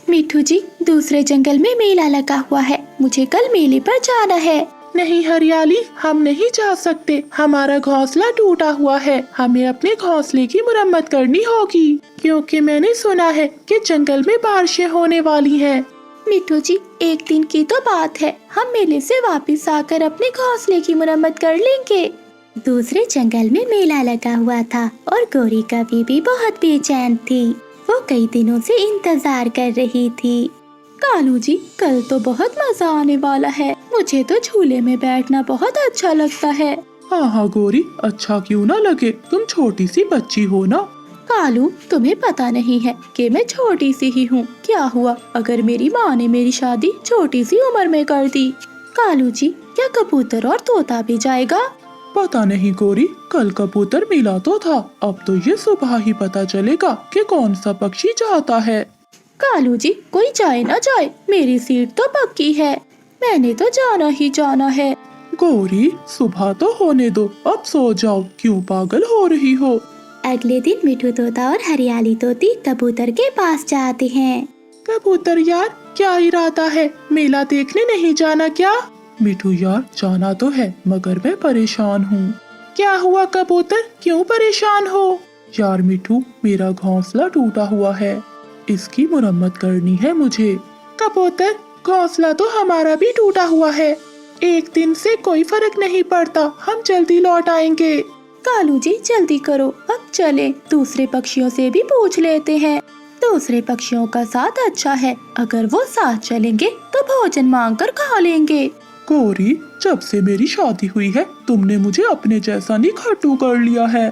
मिठू जी, दूसरे जंगल में मेला लगा हुआ है, मुझे कल मेले पर जाना है। नहीं हरियाली, हम नहीं जा सकते। हमारा घोंसला टूटा हुआ है। हमें अपने घोंसले की मुरम्मत करनी होगी, क्योंकि मैंने सुना है कि जंगल में बारिशें होने वाली हैं। मिठू जी, एक दिन की तो बात है, हम मेले से वापस आकर अपने घोंसले की मुरम्मत कर लेंगे। दूसरे जंगल में मेला लगा हुआ था और गौरी का बीबी बहुत बेचैन थी। वो कई दिनों से इंतजार कर रही थी। कालू जी, कल तो बहुत मजा आने वाला है। मुझे तो झूले में बैठना बहुत अच्छा लगता है। हाँ हाँ गौरी, अच्छा क्यों ना लगे, तुम छोटी सी बच्ची हो ना। कालू, तुम्हें पता नहीं है कि मैं छोटी सी ही हूँ। क्या हुआ अगर मेरी माँ ने मेरी शादी छोटी सी उम्र में कर दी? कालू जी, क्या कबूतर और तोता भी जाएगा? पता नहीं गौरी, कल कबूतर मिला तो था, अब तो ये सुबह ही पता चलेगा कि कौन सा पक्षी जाता है। कालू जी, कोई जाए ना जाए, मेरी सीट तो पक्की है। मैंने तो जाना ही जाना है। गौरी, सुबह तो होने दो, अब सो जाओ, क्यों पागल हो रही हो। अगले दिन मिठू तोता और हरियाली तोती कबूतर के पास जाते हैं। कबूतर यार, क्या इरादा है, मेला देखने नहीं जाना क्या? मिठू यार, जाना तो है, मगर मैं परेशान हूँ। क्या हुआ कबूतर, क्यों परेशान हो? यार मिठू, मेरा घोंसला टूटा हुआ है, इसकी मुरम्मत करनी है मुझे। कबूतर, घोंसला तो हमारा भी टूटा हुआ है, एक दिन से कोई फर्क नहीं पड़ता, हम जल्दी लौट आएंगे। कालू जी, जल्दी करो, अब चले, दूसरे पक्षियों से भी पूछ लेते हैं। दूसरे पक्षियों का साथ अच्छा है, अगर वो साथ चलेंगे तो भोजन मांगकर खा लेंगे। गौरी, जब से मेरी शादी हुई है, तुमने मुझे अपने जैसा निखट्टू कर लिया है।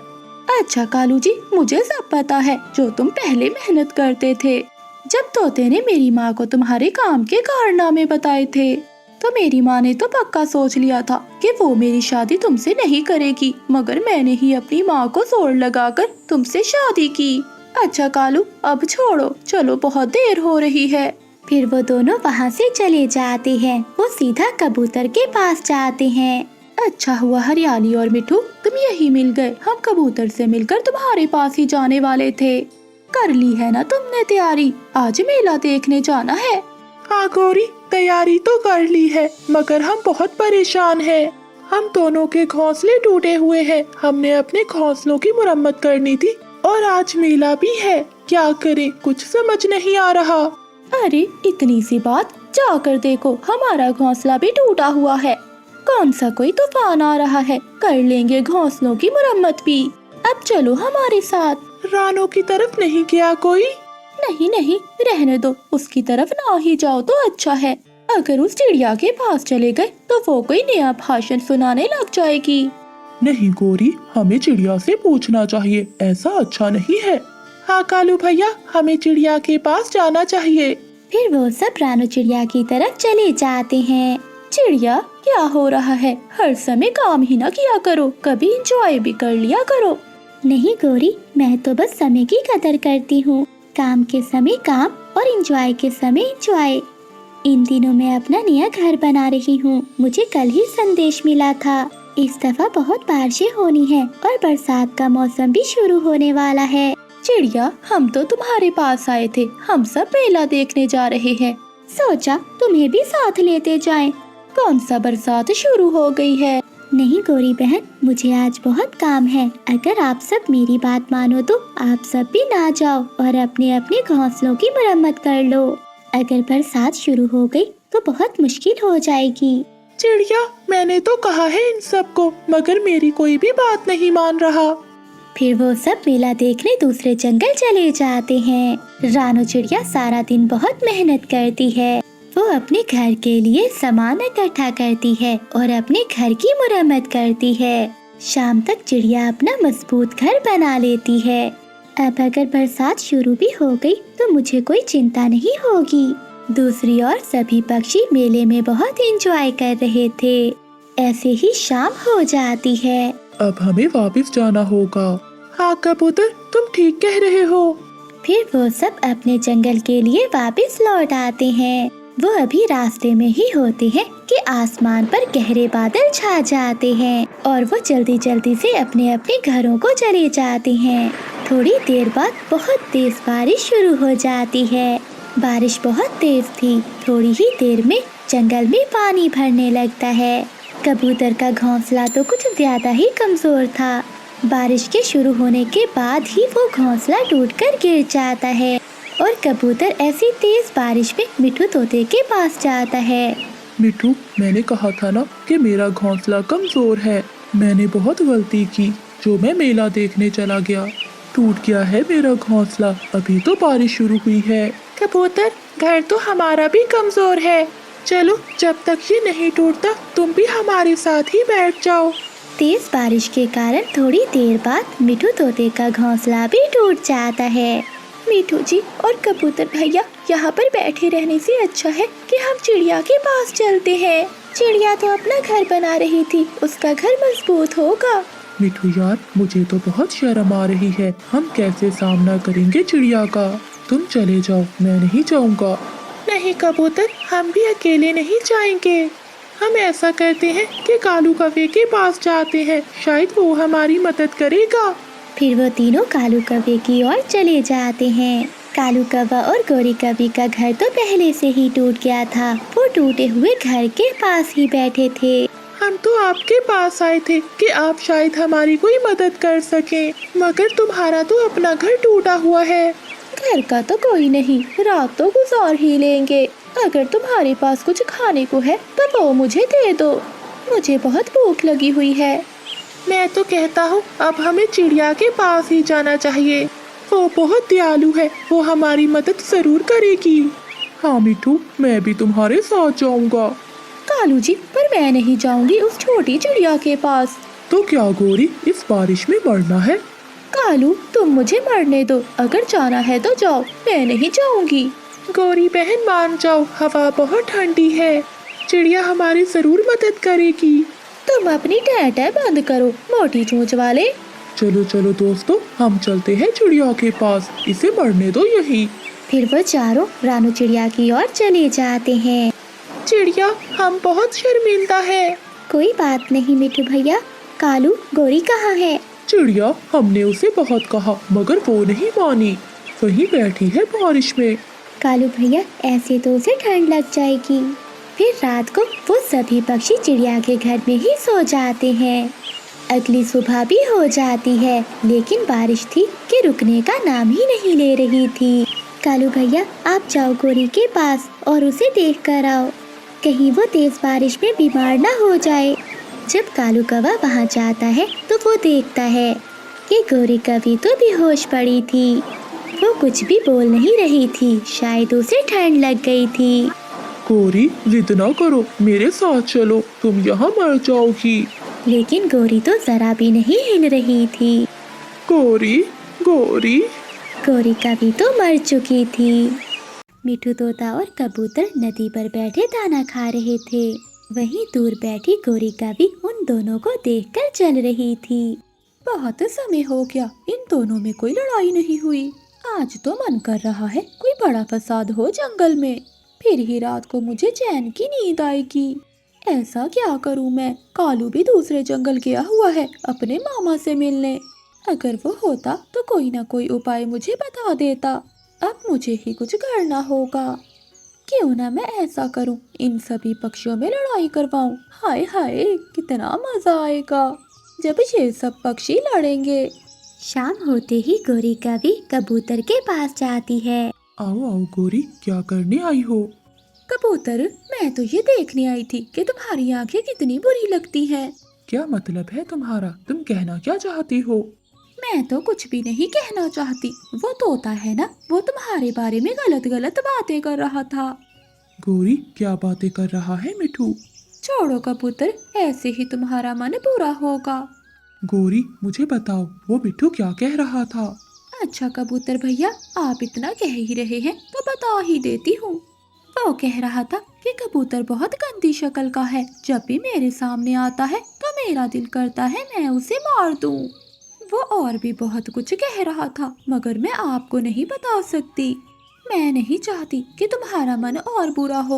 अच्छा कालू जी, मुझे सब पता है जो तुम पहले मेहनत करते थे। जब तोते ने मेरी माँ को तुम्हारे काम के कारनामे बताए थे, तो मेरी माँ ने तो पक्का सोच लिया था कि वो मेरी शादी तुमसे नहीं करेगी, मगर मैंने ही अपनी माँ को जोर लगाकर तुमसे शादी की। अच्छा कालू, अब छोड़ो, चलो, बहुत देर हो रही है। फिर वो दोनों वहाँ से चले जाते हैं। वो सीधा कबूतर के पास जाते हैं। अच्छा हुआ हरियाली और मिठू, तुम यही मिल गए, हम कबूतर से मिलकर तुम्हारे पास ही जाने वाले थे। कर ली है ना तुमने तैयारी, आज मेला देखने जाना है? हाँ गौरी, तैयारी तो कर ली है, मगर हम बहुत परेशान हैं। हम दोनों के घोंसले टूटे हुए हैं, हमने अपने घोंसलों की मुरम्मत करनी थी और आज मेला भी है, क्या करें, कुछ समझ नहीं आ रहा। अरे इतनी सी बात, जाकर देखो, हमारा घोंसला भी टूटा हुआ है। कौन सा कोई तूफान आ रहा है, कर लेंगे घोंसलों की मुरम्मत भी। अब चलो हमारे साथ। रानो की तरफ नहीं गया कोई? नहीं नहीं, रहने दो, उसकी तरफ ना ही जाओ तो अच्छा है। अगर उस चिड़िया के पास चले गए तो वो कोई नया भाषण सुनाने लग जाएगी। नहीं गौरी, हमें चिड़िया से पूछना चाहिए, ऐसा अच्छा नहीं है। हाँ कालू भैया, हमें चिड़िया के पास जाना चाहिए। फिर वो सब रानो चिड़िया की तरफ चले जाते हैं। चिड़िया, क्या हो रहा है, हर समय काम ही ना किया करो, कभी एंजॉय भी कर लिया करो। नहीं गौरी, मैं तो बस समय की कदर करती हूँ, काम के समय काम और एंजॉय के समय एंजॉय। इन दिनों मैं अपना नया घर बना रही हूँ, मुझे कल ही संदेश मिला था। इस दफा बहुत बारिशें होनी है और बरसात का मौसम भी शुरू होने वाला है। चिड़िया, हम तो तुम्हारे पास आए थे, हम सब मेला देखने जा रहे हैं, सोचा तुम्हें भी साथ लेते जाएं। कौन सा बरसात शुरू हो गई है? नहीं गौरी बहन, मुझे आज बहुत काम है, अगर आप सब मेरी बात मानो तो आप सब भी ना जाओ और अपने अपने घोंसलों की मुरम्मत कर लो। अगर बरसात शुरू हो गई तो बहुत मुश्किल हो जाएगी। चिड़िया, मैंने तो कहा है इन सबको, मगर मेरी कोई भी बात नहीं मान रहा। फिर वो सब मेला देखने दूसरे जंगल चले जाते हैं। रानो चिड़िया सारा दिन बहुत मेहनत करती है। वो अपने घर के लिए सामान इकट्ठा करती है और अपने घर की मुरम्मत करती है। शाम तक चिड़िया अपना मजबूत घर बना लेती है। अब अगर बरसात शुरू भी हो गई तो मुझे कोई चिंता नहीं होगी। दूसरी ओर सभी पक्षी मेले में बहुत एंजॉय कर रहे थे। ऐसे ही शाम हो जाती है। अब हमें वापस जाना होगा। हाँ कबूतर, तुम ठीक कह रहे हो। फिर वो सब अपने जंगल के लिए वापस लौट आते हैं। वो अभी रास्ते में ही होते हैं कि आसमान पर गहरे बादल छा जाते हैं और वो जल्दी जल्दी से अपने अपने घरों को चले जाते हैं। थोड़ी देर बाद बहुत तेज बारिश शुरू हो जाती है। बारिश बहुत तेज थी। थोड़ी ही देर में जंगल में पानी भरने लगता है। कबूतर का घोंसला तो कुछ ज्यादा ही कमजोर था। बारिश के शुरू होने के बाद ही वो घोंसला टूटकर गिर जाता है और कबूतर ऐसी तेज बारिश में मिठू तोते के पास जाता है। मिठू, मैंने कहा था ना कि मेरा घोंसला कमजोर है। मैंने बहुत गलती की जो मैं मेला देखने चला गया। टूट गया है मेरा घोंसला। अभी तो बारिश शुरू हुई है। कबूतर, घर तो हमारा भी कमजोर है। चलो, जब तक ये नहीं टूटता तुम भी हमारे साथ ही बैठ जाओ। तेज बारिश के कारण थोड़ी देर बाद मिठू तोते का घोंसला भी टूट जाता है। मिठू जी और कबूतर भैया, यहाँ पर बैठे रहने से अच्छा है कि हम चिड़िया के पास चलते हैं। चिड़िया तो अपना घर बना रही थी, उसका घर मजबूत होगा। मिठू यार, मुझे तो बहुत शर्म आ रही है। हम कैसे सामना करेंगे चिड़िया का? तुम चले जाओ, मैं नहीं जाऊंगा। नहीं कबूतर, हम भी अकेले नहीं जाएंगे। हम ऐसा करते हैं कि कालू कौवे के पास जाते हैं, शायद वो हमारी मदद करेगा। फिर वो तीनों कालू कौवे की ओर चले जाते हैं। कालू कौवा और गोरी कौवी का घर तो पहले से ही टूट गया था। वो टूटे हुए घर के पास ही बैठे थे। हम तो आपके पास आए थे कि आप शायद हमारी कोई मदद कर सकें, मगर तुम्हारा तो अपना घर टूटा हुआ है। घर का तो कोई नहीं, रात तो गुजार ही लेंगे। अगर तुम्हारे पास कुछ खाने को है तो वो मुझे दे दो, मुझे बहुत भूख लगी हुई है। मैं तो कहता हूँ अब हमें चिड़िया के पास ही जाना चाहिए। वो बहुत दयालु है, वो हमारी मदद जरूर करेगी। हाँ मिठू, मैं भी तुम्हारे साथ जाऊंगा। कालू जी, पर मैं नहीं जाऊंगी उस छोटी चिड़िया के पास। तो क्या गोरी, इस बारिश में मरना है? कालू, तुम मुझे मरने दो। अगर जाना है तो जाओ, मैं नहीं जाऊंगी। गोरी बहन मान जाओ, हवा बहुत ठंडी है। चिड़िया हमारी जरूर मदद करेगी। तुम अपनी टैं बंद करो, मोटी चोंच वाले। चलो चलो दोस्तों, हम चलते हैं चिड़िया के पास, इसे मरने दो यही। फिर वो चारों रानू चिड़िया की ओर चले जाते हैं। चिड़िया, हम बहुत शर्मिंदा है। कोई बात नहीं मिठू भैया। कालू, गोरी कहाँ है? चिड़िया, हमने उसे बहुत कहा मगर वो नहीं मानी, वहीं बैठी है बारिश में। कालू भैया, ऐसे तो उसे ठंड लग जाएगी। फिर रात को वो सभी पक्षी चिड़िया के घर में ही सो जाते हैं। अगली सुबह भी हो जाती है, लेकिन बारिश थी कि रुकने का नाम ही नहीं ले रही थी। कालू भैया, आप जाओ गोरी के पास और उसे देख कर आओ, कहीं वो तेज बारिश में बीमार ना हो जाए। जब कालू कौवा वहाँ जाता है तो वो देखता है कि गोरी कौवी तो बेहोश पड़ी थी। वो कुछ भी बोल नहीं रही थी, शायद उसे ठंड लग गई थी। गोरी, जिद ना करो, मेरे साथ चलो, तुम यहाँ मर जाओगी। लेकिन गोरी तो जरा भी नहीं हिल रही थी। गोरी, गोरी। गोरी कौवी तो मर चुकी थी। मिठू तोता और कबूतर नदी पर बैठे दाना खा रहे थे। वहीं दूर बैठी गोरी कौवी उन दोनों को देखकर चल रही थी। बहुत समय हो गया, इन दोनों में कोई लड़ाई नहीं हुई। आज तो मन कर रहा है कोई बड़ा फसाद हो जंगल में, फिर ही रात को मुझे चैन की नींद आएगी। ऐसा क्या करूं मैं? कालू भी दूसरे जंगल गया हुआ है अपने मामा से मिलने। अगर वो होता तो कोई ना कोई उपाय मुझे बता देता। अब मुझे ही कुछ करना होगा। क्यों ना मैं ऐसा करूं, इन सभी पक्षियों में लड़ाई करवाऊं। हाय हाय, कितना मजा आएगा जब ये सब पक्षी लड़ेंगे। शाम होते ही गोरी कौवी कबूतर के पास जाती है। आओ आओ गोरी, क्या करने आई हो? कबूतर, मैं तो ये देखने आई थी कि तुम्हारी आंखें कितनी बुरी लगती हैं। क्या मतलब है तुम्हारा? तुम कहना क्या चाहती हो? मैं तो कुछ भी नहीं कहना चाहती। वो तोता है ना, वो तुम्हारे बारे में गलत गलत बातें कर रहा था। गोरी, क्या बातें कर रहा है मिठू? छोड़ो कबूतर, ऐसे ही तुम्हारा मन बुरा होगा। गोरी, मुझे बताओ वो मिठू क्या कह रहा था? अच्छा कबूतर भैया, आप इतना कह ही रहे हैं तो बता ही देती हूँ। वो कह रहा था कि कबूतर बहुत गंदी शक्ल का है, जब भी मेरे सामने आता है तो मेरा दिल करता है मैं उसे मार दूं। वो और भी बहुत कुछ कह रहा था, मगर मैं आपको नहीं बता सकती। मैं नहीं चाहती कि तुम्हारा मन और बुरा हो।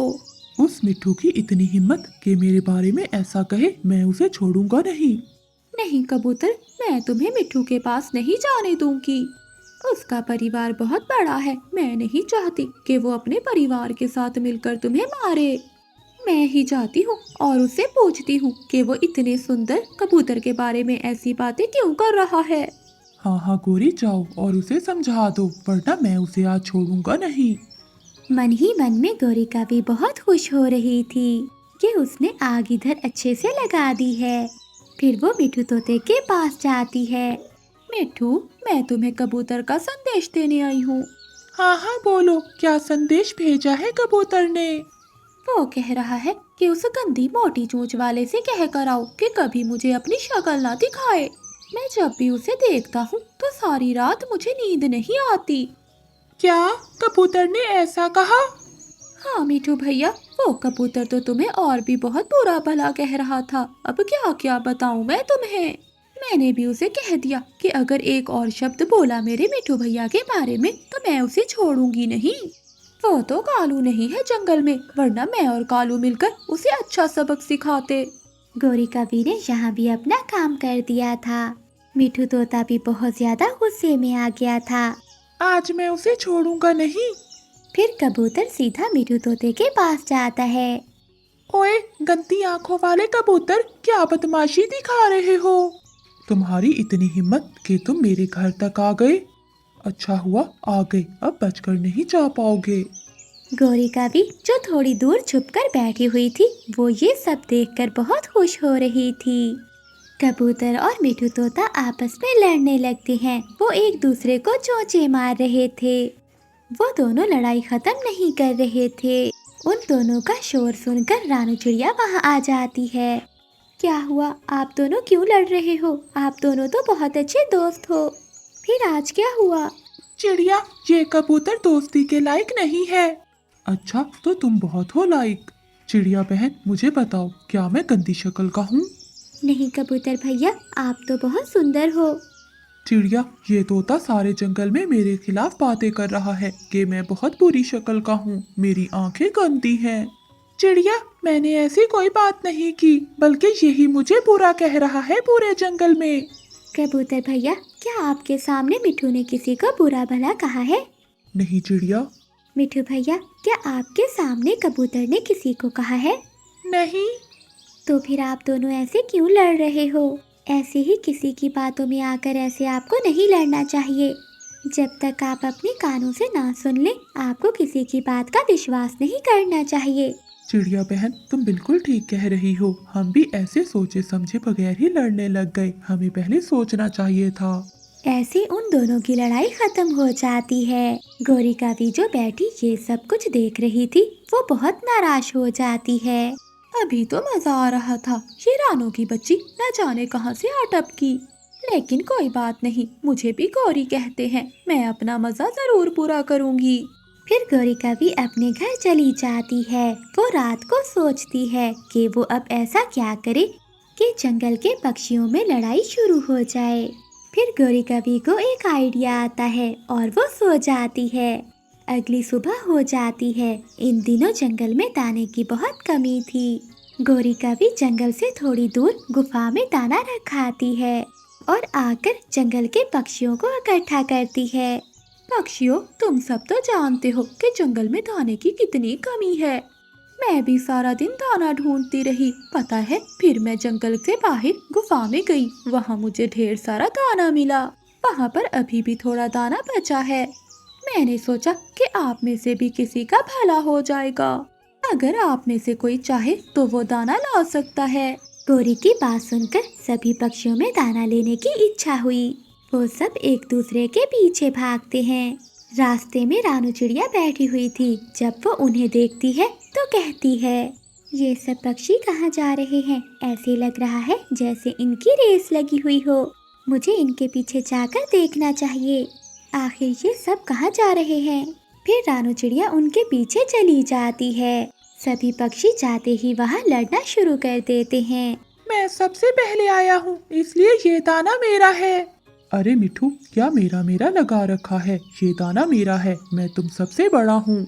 उस मिठू की इतनी हिम्मत कि मेरे बारे में ऐसा कहे, मैं उसे छोड़ूंगा नहीं। नहीं कबूतर, मैं तुम्हें मिठू के पास नहीं जाने दूंगी। उसका परिवार बहुत बड़ा है, मैं नहीं चाहती कि वो अपने परिवार के साथ मिलकर तुम्हें मारे। मैं ही जाती हूँ और उससे पूछती हूँ कि वो इतने सुंदर कबूतर के बारे में ऐसी बातें क्यों कर रहा है। हाँ हाँ गौरी, जाओ और उसे समझा दो, वरना मैं उसे आज छोड़ूंगा नहीं। मन ही मन में गौरी का भी बहुत खुश हो रही थी कि उसने आग इधर अच्छे से लगा दी है। फिर वो मिठू तोते के पास जाती है। मिठू, मैं तुम्हें कबूतर का संदेश देने आई हूँ। हाँ हाँ बोलो, क्या संदेश भेजा है कबूतर ने? वो कह रहा है कि उस गंदी मोटी चोंच वाले से कह कर आओ कि कभी मुझे अपनी शक्ल ना दिखाए। मैं जब भी उसे देखता हूँ तो सारी रात मुझे नींद नहीं आती। क्या कबूतर ने ऐसा कहा? हाँ मिठू भैया, वो कबूतर तो तुम्हें और भी बहुत बुरा भला कह रहा था। अब क्या क्या बताऊं मैं तुम्हें। मैंने भी उसे कह दिया कि अगर एक और शब्द बोला मेरे मिठू भैया के बारे में तो मैं उसे छोड़ूंगी नहीं। वो तो कालू नहीं है जंगल में, वरना मैं और कालू मिलकर उसे अच्छा सबक सिखाते। गौरी कवि ने यहाँ भी अपना काम कर दिया था। मिठू तोता भी बहुत ज्यादा गुस्से में आ गया था। आज मैं उसे छोड़ूंगा नहीं। फिर कबूतर सीधा मिठू तोते के पास जाता है। ओए गंदी आंखों वाले कबूतर, क्या बदमाशी दिखा रहे हो? तुम्हारी इतनी हिम्मत कि तुम मेरे घर तक आ गए। अच्छा हुआ आ गए, अब बचकर नहीं जा पाओगे। गौरी कवि जो थोड़ी दूर छुपकर बैठी हुई थी, वो ये सब देखकर बहुत खुश हो रही थी। कबूतर और मिठू तोता आपस में लड़ने लगते हैं। वो एक दूसरे को चोंचे मार रहे थे। वो दोनों लड़ाई खत्म नहीं कर रहे थे। उन दोनों का शोर सुनकर रानू चिड़िया वहाँ आ जाती है। क्या हुआ, आप दोनों क्यों लड़ रहे हो? आप दोनों तो बहुत अच्छे दोस्त हो। फिर आज क्या हुआ? चिड़िया, ये कबूतर दोस्ती के लायक नहीं है। अच्छा, तो तुम बहुत हो लायक। चिड़िया बहन, मुझे बताओ, क्या मैं गंदी शक्ल का हूँ? नहीं कबूतर भैया, आप तो बहुत सुंदर हो। चिड़िया, ये तोता सारे जंगल में मेरे खिलाफ बातें कर रहा है कि मैं बहुत बुरी शक्ल का हूँ, मेरी आंखें गंदी हैं। चिड़िया, मैंने ऐसी कोई बात नहीं की, बल्कि यही मुझे बुरा कह रहा है पूरे जंगल में। कबूतर भैया, क्या आपके सामने मिठू ने किसी को बुरा भला कहा है? नहीं चिड़िया। मिठू भैया, क्या आपके सामने कबूतर ने किसी को कहा है? नहीं। तो फिर आप दोनों ऐसे क्यों लड़ रहे हो? ऐसे ही किसी की बातों में आकर ऐसे आपको नहीं लड़ना चाहिए। जब तक आप अपने कानों से ना सुन ले, आपको किसी की बात का विश्वास नहीं करना चाहिए। चिड़िया बहन, तुम बिल्कुल ठीक कह रही हो। हम भी ऐसे सोचे समझे बगैर ही लड़ने लग गए, हमें पहले सोचना चाहिए था। ऐसे उन दोनों की लड़ाई खत्म हो जाती है। गौरी कवि जो बैठी ये सब कुछ देख रही थी, वो बहुत नाराज हो जाती है। अभी तो मजा आ रहा था, ये रानू की बच्ची न जाने कहां से आ टपकी। लेकिन कोई बात नहीं, मुझे भी गौरी कहते हैं, मैं अपना मजा जरूर पूरा करूंगी। फिर गौरी कवि अपने घर चली जाती है। वो रात को सोचती है कि वो अब ऐसा क्या करे कि जंगल के पक्षियों में लड़ाई शुरू हो जाए। फिर गौरी कवि को एक आइडिया आता है और वो सो जाती है। अगली सुबह हो जाती है। इन दिनों जंगल में दाने की बहुत कमी थी। गौरी कवि जंगल से थोड़ी दूर गुफा में दाना रखाती है और आकर जंगल के पक्षियों को इकट्ठा करती है। पक्षियों, तुम सब तो जानते हो कि जंगल में दाने की कितनी कमी है। मैं भी सारा दिन दाना ढूंढती रही, पता है। फिर मैं जंगल से बाहर गुफा में गई, वहाँ मुझे ढेर सारा दाना मिला। वहाँ पर अभी भी थोड़ा दाना बचा है। मैंने सोचा कि आप में से भी किसी का भला हो जाएगा। अगर आप में से कोई चाहे तो वो दाना ला सकता है। गौरी की बात सुनकर सभी पक्षियों में दाना लेने की इच्छा हुई। वो सब एक दूसरे के पीछे भागते हैं। रास्ते में रानू चिड़िया बैठी हुई थी। जब वो उन्हें देखती है तो कहती है, ये सब पक्षी कहाँ जा रहे हैं? ऐसे लग रहा है जैसे इनकी रेस लगी हुई हो। मुझे इनके पीछे जाकर देखना चाहिए। आखिर ये सब कहाँ जा रहे हैं? फिर रानू चिड़िया उनके पीछे चली जाती है। सभी पक्षी जाते ही वहाँ लड़ना शुरू कर देते हैं। मैं सबसे पहले आया हूँ, इसलिए ये दाना मेरा है। अरे मिठू, क्या मेरा मेरा लगा रखा है? ये दाना मेरा है, मैं तुम सबसे बड़ा हूँ।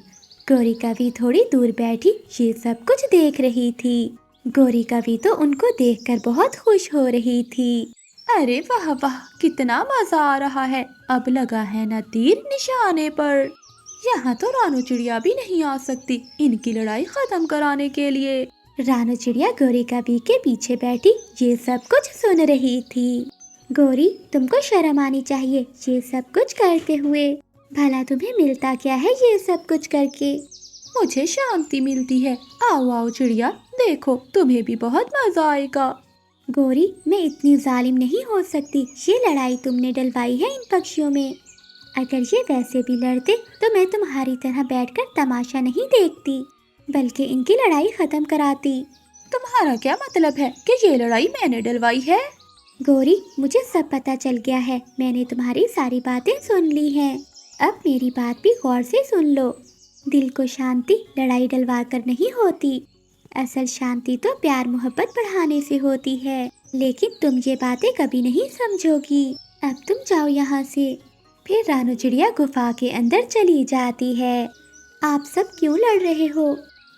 गौरी कवि थोड़ी दूर बैठी ये सब कुछ देख रही थी। गौरी कवि तो उनको देखकर बहुत खुश हो रही थी। अरे वाह वाह, कितना मजा आ रहा है। अब लगा है ना तीर निशाने पर। यहाँ तो रानू चिड़िया भी नहीं आ सकती इनकी लड़ाई खत्म कराने के लिए। रानू चिड़िया गौरी का बी के पीछे बैठी ये सब कुछ सुन रही थी। गौरी, तुमको शर्म आनी चाहिए ये सब कुछ करते हुए। भला तुम्हें मिलता क्या है ये सब कुछ करके? मुझे शांति मिलती है। आओ आओ चिड़िया, देखो तुम्हें भी बहुत मजा आएगा। गौरी, मैं इतनी जालिम नहीं हो सकती। ये लड़ाई तुमने डलवाई है इन पक्षियों में। अगर ये वैसे भी लड़ते तो मैं तुम्हारी तरह बैठकर तमाशा नहीं देखती, बल्कि इनकी लड़ाई खत्म कराती। तुम्हारा क्या मतलब है कि ये लड़ाई मैंने डलवाई है? गौरी, मुझे सब पता चल गया है। मैंने तुम्हारी सारी बातें सुन ली हैं। अब मेरी बात भी गौर से सुन लो। दिल को शांति लड़ाई डलवा कर नहीं होती। असल शांति तो प्यार मोहब्बत बढ़ाने से होती है। लेकिन तुम ये बातें कभी नहीं समझोगी। अब तुम जाओ यहाँ से। फिर रानू चिड़िया गुफा के अंदर चली जाती है। आप सब क्यों लड़ रहे हो?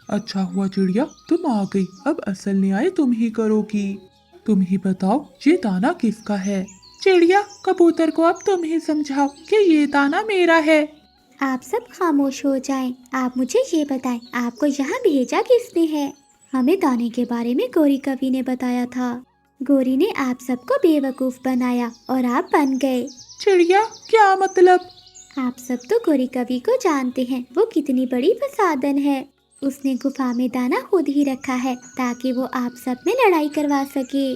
अच्छा हुआ चिड़िया तुम आ गई। अब असल न्याय तुम ही करोगी। तुम ही बताओ ये दाना किसका है? चिड़िया, कबूतर को अब तुम ही समझाओ कि ये दाना मेरा है। आप सब खामोश हो जाएं। आप मुझे ये बताएं, आपको यहाँ भेजा किसने है? हमें दाने के बारे में गौरी कवि ने बताया था। गौरी ने आप सबको बेवकूफ बनाया और आप बन गए। चिड़िया, क्या मतलब? आप सब तो गौरी कवि को जानते हैं, वो कितनी बड़ी फसादन है। उसने गुफा में दाना खुद ही रखा है ताकि वो आप सब में लड़ाई करवा सके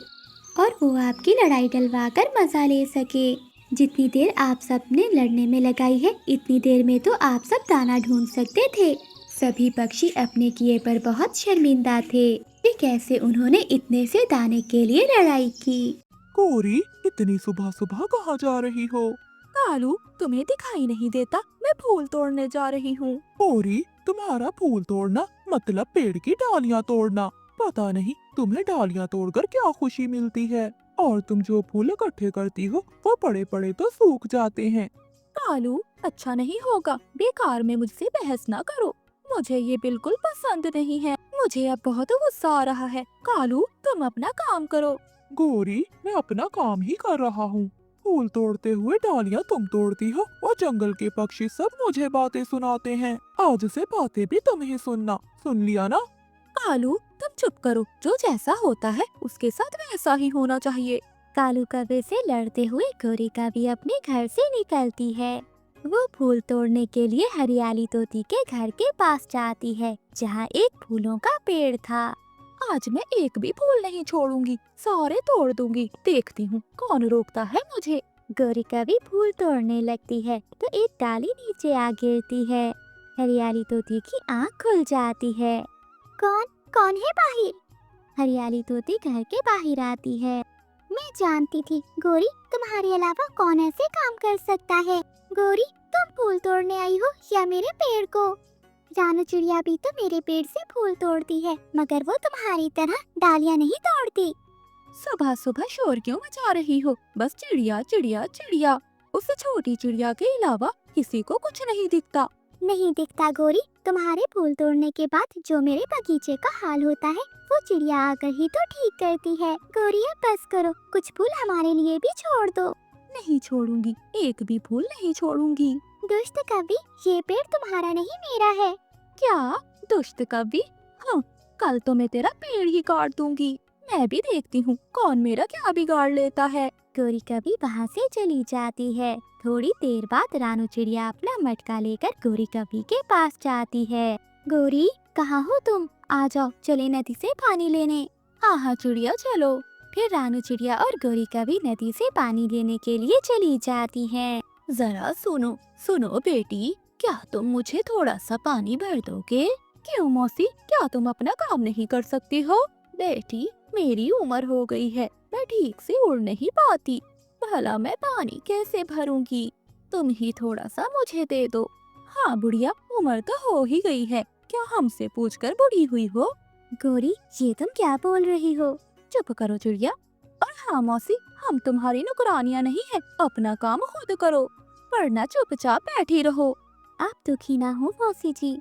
और वो आपकी लड़ाई डलवा कर मजा ले सके। जितनी देर आप सब ने लड़ने में लगाई है, इतनी देर में तो आप सब दाना ढूंढ सकते थे। सभी पक्षी अपने किए पर बहुत शर्मिंदा थे कि कैसे उन्होंने इतने से दाने के लिए लड़ाई की। गौरी, इतनी सुबह सुबह कहाँ जा रही हो? कालू, तुम्हें दिखाई नहीं देता? मैं फूल तोड़ने जा रही हूँ। गौरी, तुम्हारा फूल तोड़ना मतलब पेड़ की डालियाँ तोड़ना। पता नहीं तुम्हें डालियाँ तोड़कर क्या खुशी मिलती है। और तुम जो फूल इकट्ठे करती हो वो पड़े पड़े तो सूख जाते हैं। कालू, अच्छा नहीं होगा, बेकार में मुझसे बहस ना करो। मुझे ये बिल्कुल पसंद नहीं है। मुझे अब बहुत गुस्सा आ रहा है। कालू, तुम अपना काम करो। गौरी, मैं अपना काम ही कर रहा हूँ। फूल तोड़ते हुए डालियाँ तुम तोड़ती हो और जंगल के पक्षी सब मुझे बातें सुनाते हैं। आज से बातें भी तुम ही सुनना, सुन लिया ना? कालू, तुम चुप करो। जो जैसा होता है उसके साथ वैसा ही होना चाहिए। कालू कौवे से लड़ते हुए गौरी कवि अपने घर से निकलती है। वो फूल तोड़ने के लिए हरियाली तोती के घर के पास जाती है, जहाँ एक फूलों का पेड़ था। आज मैं एक भी फूल नहीं छोड़ूंगी, सारे तोड़ दूंगी। देखती हूँ कौन रोकता है मुझे। गौरी कवि फूल तोड़ने लगती है तो एक डाली नीचे आ गिरती है। हरियाली तोती की आँख खुल जाती है। कौन कौन है बाहर? हरियाली तोती घर के बाहर आती है। मैं जानती थी गौरी, तुम्हारे अलावा कौन ऐसे काम कर सकता है। गौरी, तुम फूल तोड़ने आई हो या मेरे पेड़ को? रानू चिड़िया भी तो मेरे पेड़ से फूल तोड़ती है, मगर वो तुम्हारी तरह डालियाँ नहीं तोड़ती। सुबह सुबह शोर क्यों मचा रही हो? बस चिड़िया चिड़िया चिड़िया। उस छोटी चिड़िया के अलावा किसी को कुछ नहीं दिखता। नहीं दिखता गौरी, तुम्हारे फूल तोड़ने के बाद जो मेरे बगीचे का हाल होता है वो चिड़िया आकर ही तो ठीक करती है। गौरी, अब बस करो, कुछ फूल हमारे लिए भी छोड़ दो। नहीं छोड़ूंगी, एक भी फूल नहीं छोड़ूंगी। दुष्ट कवि, ये पेड़ तुम्हारा नहीं मेरा है। क्या दुष्ट कवि? हाँ, कल तो मैं तेरा पेड़ ही काट दूंगी। मैं भी देखती हूँ कौन मेरा क्या बिगाड़ लेता है। गौरी कवि वहाँ से चली जाती है। थोड़ी देर बाद रानू चिड़िया अपना मटका लेकर गौरी कवि के पास जाती है। गौरी, कहाँ हो तुम? आ जाओ, चले नदी से पानी लेने। हाँ हाँ चिड़िया, चलो। फिर रानू चिड़िया और गौरी कवि नदी से पानी लेने के लिए चली जाती हैं। जरा सुनो सुनो बेटी, क्या तुम मुझे थोड़ा सा पानी भर दोगे? क्यों मौसी, क्या तुम अपना काम नहीं कर सकती हो? बेटी, मेरी उम्र हो गई है, मैं ठीक से उड़ नहीं पाती। भला मैं पानी कैसे भरूंगी? तुम ही थोड़ा सा मुझे दे दो। हाँ बुढ़िया, उम्र तो हो ही गई है, क्या हमसे पूछकर बूढ़ी हुई हो? गौरी, ये तुम क्या बोल रही हो? चुप करो चिड़िया। और हाँ मौसी, हम तुम्हारी नौकरानियाँ नहीं है, अपना काम खुद करो, वरना चुपचाप बैठी रहो। आप दुखी ना हो मौसी जी,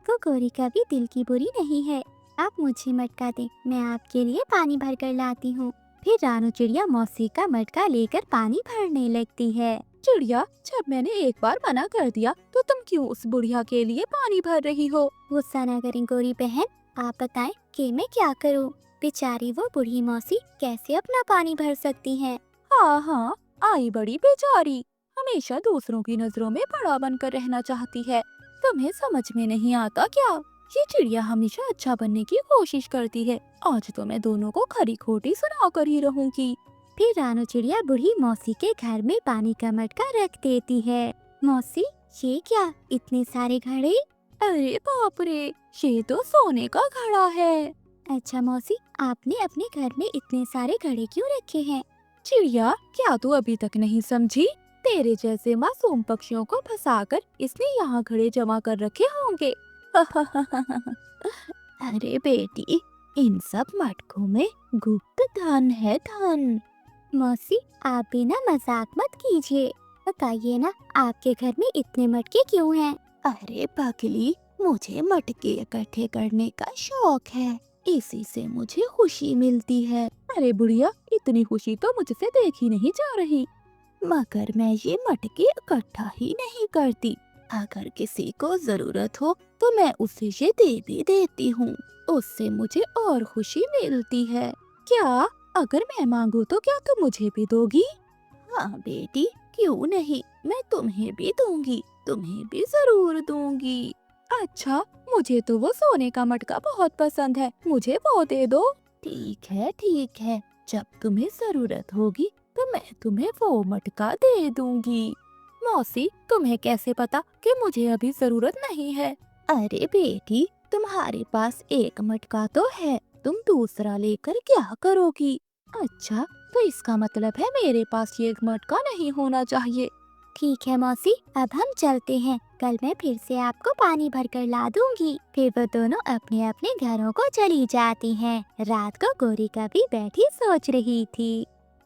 वो गौरी कभी दिल की बुरी नहीं है। आप मुझे मटका दें, मैं आपके लिए पानी भर कर लाती हूँ। फिर रानू चिड़िया मौसी का मटका लेकर पानी भरने लगती है। चिड़िया, जब मैंने एक बार मना कर दिया तो तुम क्यों उस बुढ़िया के लिए पानी भर रही हो? गुस्सा न करें गौरी बहन, आप बताएं कि मैं क्या करूं? बेचारी वो बूढ़ी मौसी कैसे अपना पानी भर सकती हैं? हाँ हाँ, आई बड़ी बेचारी, हमेशा दूसरों की नजरों में बड़ा बनकर रहना चाहती है। तुम्हें समझ में नहीं आता क्या? ये चिड़िया हमेशा अच्छा बनने की कोशिश करती है। आज तो मैं दोनों को खरी खोटी सुना कर ही रहूंगी। फिर रानू चिड़िया बूढ़ी मौसी के घर में पानी का मटका रख देती है। मौसी, ये क्या, इतने सारे घड़े? अरे बाप रे, ये तो सोने का घड़ा है। अच्छा मौसी, आपने अपने घर में इतने सारे घड़े क्यों रखे हैं? चिड़िया, क्या तू अभी तक नहीं समझी? तेरे जैसे मासूम पक्षियों को फंसाकर इसने यहाँ घड़े जमा कर रखे होंगे। अरे बेटी, इन सब मटकों में गुप्त धन है, धन। मौसी, आप भी ना मजाक मत कीजिए। बताइए ना, आपके घर में इतने मटके क्यों हैं? अरे पगली, मुझे मटके इकट्ठे करने का शौक है, इसी से मुझे खुशी मिलती है। अरे बुढ़िया, इतनी खुशी तो मुझसे देखी नहीं जा रही। मगर मैं ये मटके इकट्ठा ही नहीं करती। अगर किसी को जरूरत हो तो मैं उसे ये दे भी देती हूँ, उससे मुझे और खुशी मिलती है। क्या अगर मैं मांगू तो क्या तुम मुझे भी दोगी? हाँ बेटी, क्यों नहीं, मैं तुम्हें भी दूंगी, तुम्हें भी जरूर दूंगी। अच्छा, मुझे तो वो सोने का मटका बहुत पसंद है, मुझे वो दे दो। ठीक है, जब तुम्हें जरूरत होगी तो मैं तुम्हें वो मटका दे दूंगी। मौसी, तुम्हें कैसे पता कि मुझे अभी जरूरत नहीं है? अरे बेटी, तुम्हारे पास एक मटका तो है, तुम दूसरा लेकर क्या करोगी? अच्छा, तो इसका मतलब है मेरे पास ये मटका नहीं होना चाहिए। ठीक है मौसी, अब हम चलते हैं। कल मैं फिर से आपको पानी भरकर ला दूंगी। फिर वो दोनों अपने अपने घरों को चली जाती हैं। रात को गौरी का भी बैठी सोच रही थी,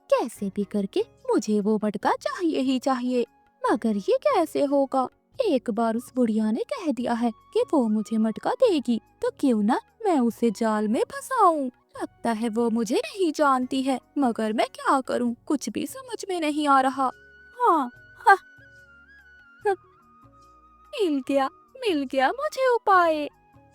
कैसे भी करके मुझे वो मटका चाहिए ही चाहिए। मगर ये कैसे होगा? एक बार उस बुढ़िया ने कह दिया है कि वो मुझे मटका देगी, तो क्यों ना मैं उसे जाल में फंसाऊं। लगता है वो मुझे नहीं जानती है, मगर मैं क्या करूं, कुछ भी समझ में नहीं आ रहा। हाँ, हाँ, हाँ, मिल गया मुझे उपाय।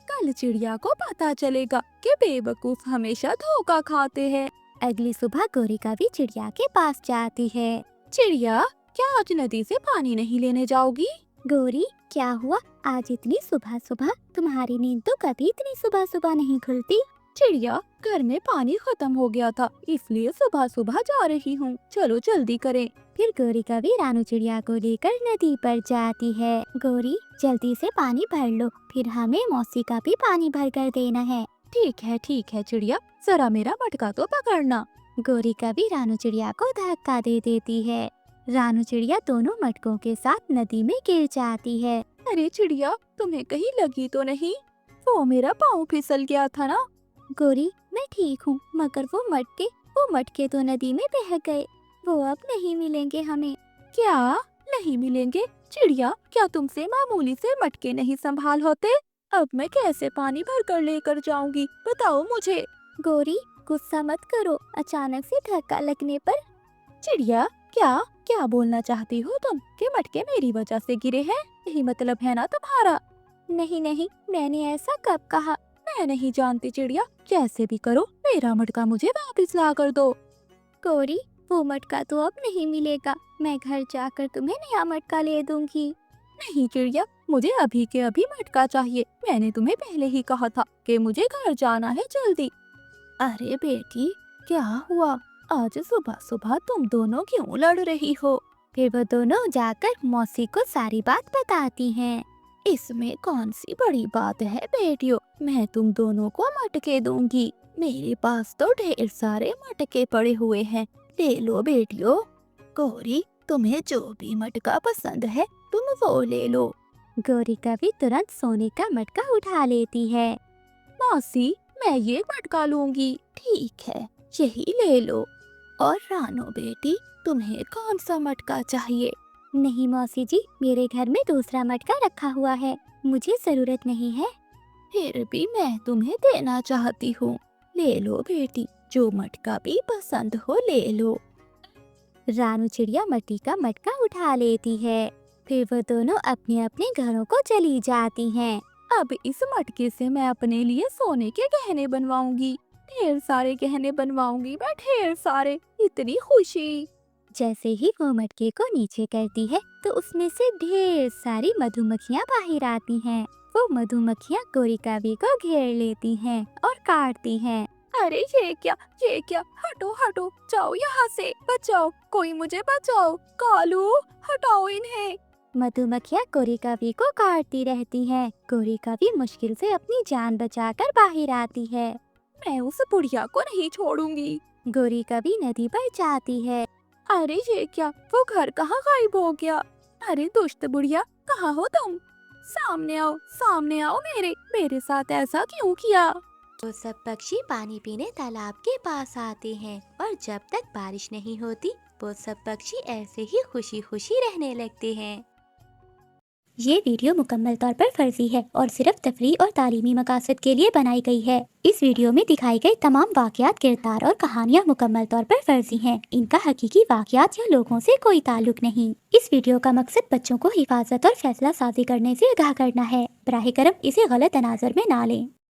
कल चिड़िया को पता चलेगा कि बेवकूफ हमेशा धोखा खाते हैं। अगली सुबह गौरी का भी चिड़िया के पास जाती है। चिड़िया, क्या आज नदी से पानी नहीं लेने जाओगी? गौरी, क्या हुआ, आज इतनी सुबह सुबह? तुम्हारी नींद तो कभी इतनी सुबह सुबह नहीं खुलती। चिड़िया, घर में पानी खत्म हो गया था, इसलिए सुबह सुबह जा रही हूँ, चलो जल्दी करें। फिर गौरी का भी रानू चिड़िया को लेकर नदी पर जाती है। गौरी, जल्दी से पानी भर लो, फिर हमें मौसी का भी पानी भर कर देना है। ठीक है चिड़िया, जरा मेरा मटका तो पकड़ना। गौरी का भी रानू चिड़िया को धक्का दे देती है। रानू चिड़िया दोनों मटकों के साथ नदी में गिर जाती है। अरे चिड़िया, तुम्हें कहीं लगी तो नहीं? वो मेरा पाँव फिसल गया था ना। गौरी, मैं ठीक हूँ, मगर वो मटके तो नदी में बह गए। वो अब नहीं मिलेंगे हमें। क्या नहीं मिलेंगे? चिड़िया, क्या तुमसे मामूली से मटके नहीं संभाल होते? अब मैं कैसे पानी भर कर लेकर जाऊंगी, बताओ मुझे। गौरी, गुस्सा मत करो, अचानक से धक्का लगने पर। चिड़िया, क्या बोलना चाहती हो तुम कि मटके मेरी वजह से गिरे हैं? यही मतलब है ना तुम्हारा? नहीं, मैंने ऐसा कब कहा? मैं नहीं जानती चिड़िया, जैसे भी करो मेरा मटका मुझे वापस ला कर दो। गौरी, वो मटका तो अब नहीं मिलेगा, मैं घर जाकर तुम्हें नया मटका ले दूंगी। नहीं चिड़िया, मुझे अभी के अभी मटका चाहिए। मैंने तुम्हें पहले ही कहा था कि मुझे घर जाना है जल्दी। अरे बेटी, क्या हुआ? आज सुबह सुबह तुम दोनों क्यों लड़ रही हो? फिर वो दोनों जाकर मौसी को सारी बात बताती हैं। इसमें कौन सी बड़ी बात है बेटियों, मैं तुम दोनों को मटके दूंगी। मेरे पास तो ढेर सारे मटके पड़े हुए हैं, ले लो बेटियों। गौरी, तुम्हें जो भी मटका पसंद है तुम वो ले लो। गौरी का भी तुरंत सोने का मटका उठा लेती है। मौसी, मैं ये मटका लूंगी। ठीक है, यही ले लो। और रानो बेटी, तुम्हें कौन सा मटका चाहिए? नहीं मौसी जी, मेरे घर में दूसरा मटका रखा हुआ है, मुझे जरूरत नहीं है। फिर भी मैं तुम्हें देना चाहती हूँ, ले लो बेटी, जो मटका भी पसंद हो ले लो। रानू चिड़िया मिट्टी का मटका उठा लेती है। फिर वो दोनों अपने अपने घरों को चली जाती हैं। अब इस मटके से मैं अपने लिए सोने के गहने बनवाऊंगी। ढेर सारे गहने बनवाऊंगी मैं, ढेर सारे। इतनी खुशी। जैसे ही वो मटके को नीचे करती है तो उसमें से ढेर सारी मधुमक्खियाँ बाहर आती हैं। वो मधुमक्खियाँ गोरी कावी को घेर लेती हैं और काटती हैं। अरे ये क्या, हटो हटो, जाओ यहाँ से, बचाओ, कोई मुझे बचाओ, कालू, हटाओ इन्हें। मधुमक्खियाँ गोरी कावी को काटती रहती हैं। गोरी कावी मुश्किल से अपनी जान बचाकर बाहर आती है। मैं उस बुढ़िया को नहीं छोड़ूंगी। गोरी कावी नदी पर जाती है। अरे ये क्या, वो घर कहाँ गायब हो गया? अरे दुष्ट बुढ़िया, कहाँ हो तुम? सामने आओ, मेरे साथ ऐसा क्यों किया? वो सब पक्षी पानी पीने तालाब के पास आते हैं और जब तक बारिश नहीं होती वो सब पक्षी ऐसे ही खुशी खुशी रहने लगते हैं। ये वीडियो मुकम्मल तौर पर फर्जी है और सिर्फ तफरीह और तालीमी मकासद के लिए बनाई गई है। इस वीडियो में दिखाई गई तमाम वाक़यात, किरदार और कहानियाँ मुकम्मल तौर पर फर्जी हैं। इनका हकीकी वाक़यात या लोगों से कोई ताल्लुक नहीं। इस वीडियो का मकसद बच्चों को हिफाजत और फैसला साजी करने से आगाह करना है। बराह करम इसे गलत तनाज़ुर में ना लें।